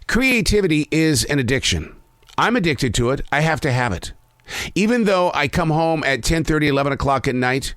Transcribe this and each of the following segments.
Creativity is an addiction. I'm addicted to it. I have to have it. Even though I come home at 10:30, 11 o'clock at night,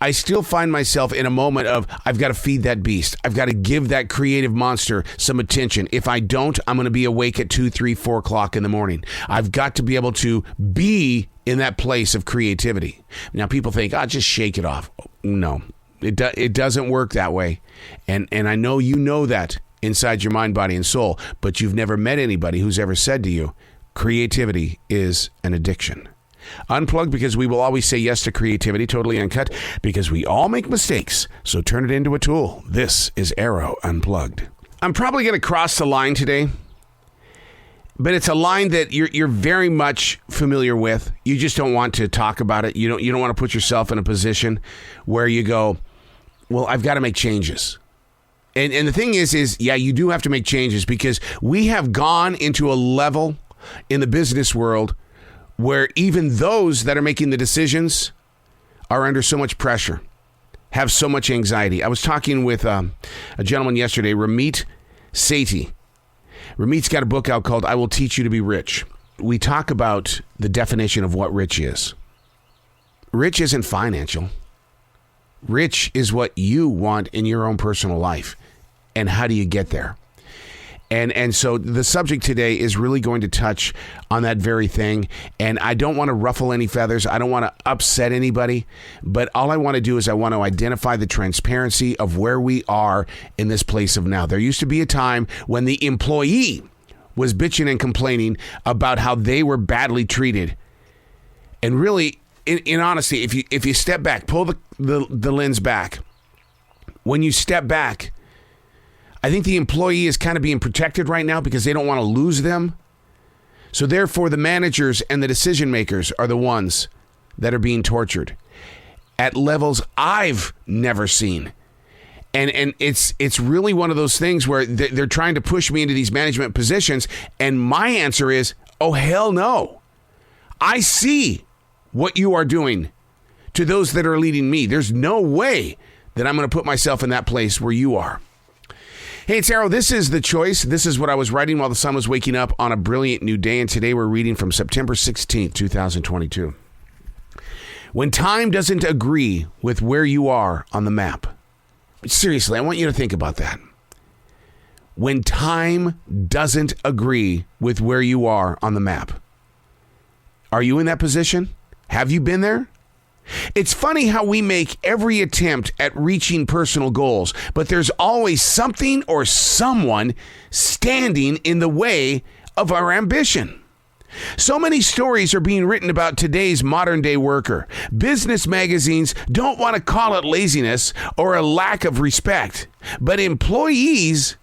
I still find myself in a moment of, I've got to feed that beast. I've got to give that creative monster some attention. If I don't, I'm going to be awake at 2, 3, 4 o'clock in the morning. I've got to be able to be in that place of creativity. Now, people think, just shake it off. No, it doesn't work that way. And I know you know that inside your mind, body, and soul, but you've never met anybody who's ever said to you, creativity is an addiction. Unplugged, because we will always say yes to creativity, totally uncut, because we all make mistakes, so turn it into a tool. This is Arroe Unplugged. I'm probably going to cross the line today, but it's a line that you're very much familiar with. You just don't want to talk about it. You don't want to put yourself in a position where you go, well, I've got to make changes. And the thing is, yeah, you do have to make changes, because we have gone into a level in the business world where even those that are making the decisions are under so much pressure, have so much anxiety. I was talking with a gentleman yesterday, Ramit Sethi. Ramit's got a book out called I Will Teach You to Be Rich. We talk about the definition of what rich is. Rich isn't financial. Rich is what you want in your own personal life. And how do you get there? And so the subject today is really going to touch on that very thing. And I don't want to ruffle any feathers. I don't want to upset anybody. But all I want to do is I want to identify the transparency of where we are in this place of now. There used to be a time when the employee was bitching and complaining about how they were badly treated. And really, in honesty, if you step back, pull the lens back. When you step back, I think the employee is kind of being protected right now because they don't want to lose them. So therefore, the managers and the decision makers are the ones that are being tortured at levels I've never seen. And it's really one of those things where they're trying to push me into these management positions. And my answer is, oh, hell no. I see what you are doing to those that are leading me. There's no way that I'm going to put myself in that place where you are. Hey, it's Arroe. This is The Choice. This is what I was writing while the sun was waking up on a brilliant new day. And today we're reading from September 16th, 2022. When time doesn't agree with where you are on the map. Seriously, I want you to think about that. When time doesn't agree with where you are on the map. Are you in that position? Have you been there? It's funny how we make every attempt at reaching personal goals, but there's always something or someone standing in the way of our ambition. So many stories are being written about today's modern day worker. Business magazines don't want to call it laziness or a lack of respect, but employees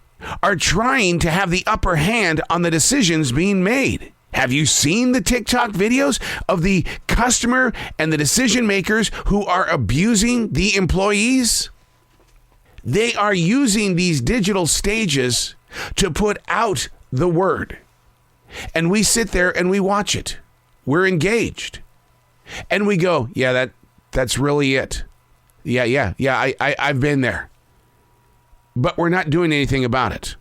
are trying to have the upper hand on the decisions being made. Have you seen the TikTok videos of the customer and the decision makers who are abusing the employees? They are using these digital stages to put out the word. And we sit there and we watch it. We're engaged. And we go, yeah, that's really it. Yeah, I've been there. But we're not doing anything about it.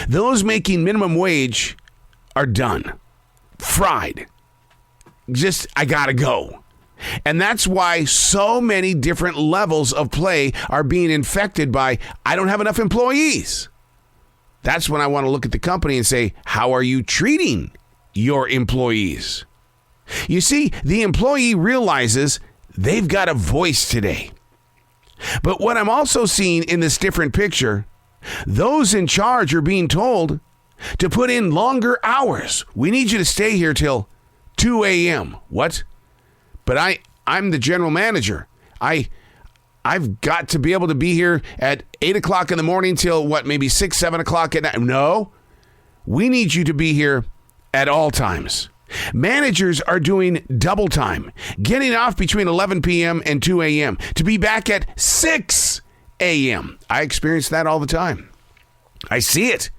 Those making minimum wage are done. Fried. I gotta go. And that's why so many different levels of play are being infected by, I don't have enough employees. That's when I want to look at the company and say, how are you treating your employees? You see, the employee realizes they've got a voice today. But what I'm also seeing in this different picture, those in charge are being told to put in longer hours. We need you to stay here till 2 a.m. What? But I'm the general manager. I've got to be able to be here at 8 o'clock in the morning till maybe 6, 7 o'clock at night. No, we need you to be here at all times. Managers are doing double time, getting off between 11 p.m. and 2 a.m. to be back at 6 a.m. I experience that all the time. I see it.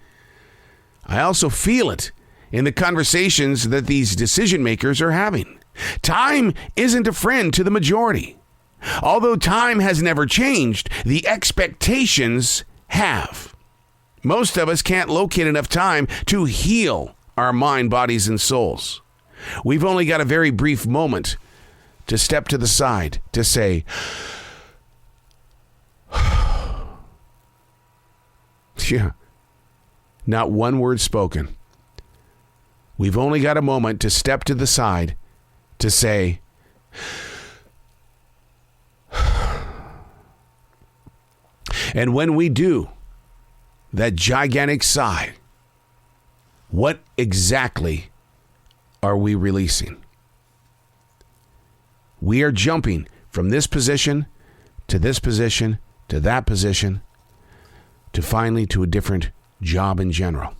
I also feel it in the conversations that these decision makers are having. Time isn't a friend to the majority. Although time has never changed, the expectations have. Most of us can't locate enough time to heal our mind, bodies, and souls. We've only got a very brief moment to step to the side, to say, yeah, not one word spoken. We've only got a moment to step to the side, to say, and when we do that gigantic sigh, what exactly are we releasing? We are jumping from this position to this position to that position to finally to a different job in general.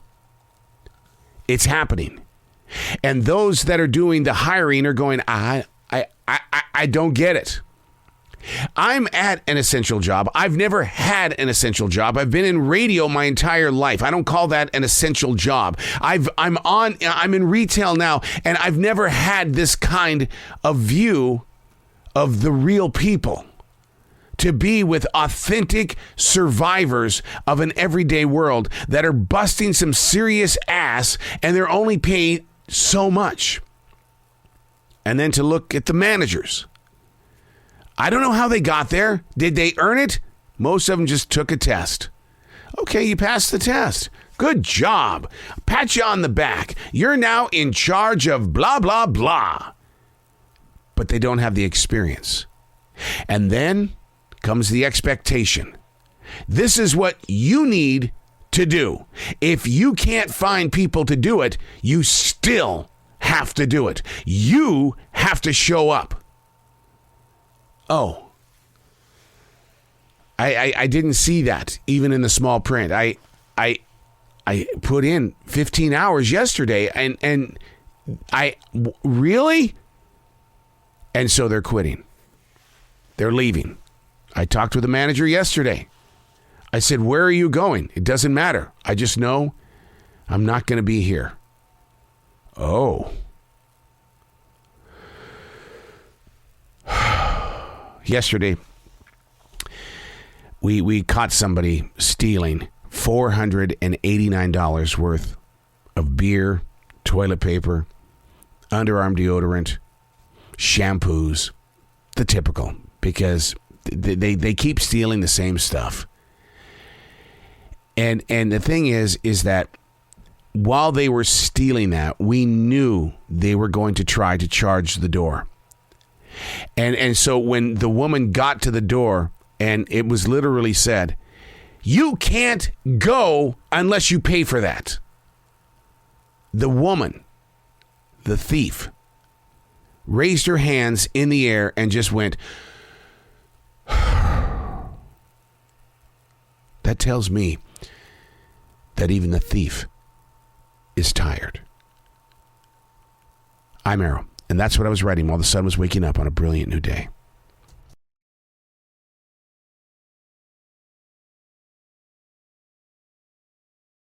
It's happening. And those that are doing the hiring are going, I don't get it. I'm at an essential job. I've never had an essential job. I've been in radio my entire life. I don't call that an essential job. I'm in retail now, and I've never had this kind of view of the real people. To be with authentic survivors of an everyday world that are busting some serious ass, and they're only paid so much. And then to look at the managers. I don't know how they got there. Did they earn it? Most of them just took a test. Okay, you passed the test. Good job. Pat you on the back. You're now in charge of blah, blah, blah. But they don't have the experience. And then comes the expectation. This is what you need to do. If you can't find people to do it, you still have to do it. You have to show up. Oh, I didn't see that even in the small print. I put in 15 hours yesterday and really? And so they're quitting. They're leaving. I talked with the manager yesterday. I said, where are you going? It doesn't matter. I just know I'm not going to be here. Oh. Yesterday, we caught somebody stealing $489 worth of beer, toilet paper, underarm deodorant, shampoos, the typical, because they keep stealing the same stuff. And the thing is that while they were stealing that, we knew they were going to try to charge the door. And so when the woman got to the door, and it was literally said, you can't go unless you pay for that. The woman, the thief, raised her hands in the air and just went, that tells me that even the thief is tired. I'm Arroe. And that's what I was writing while the sun was waking up on a brilliant new day.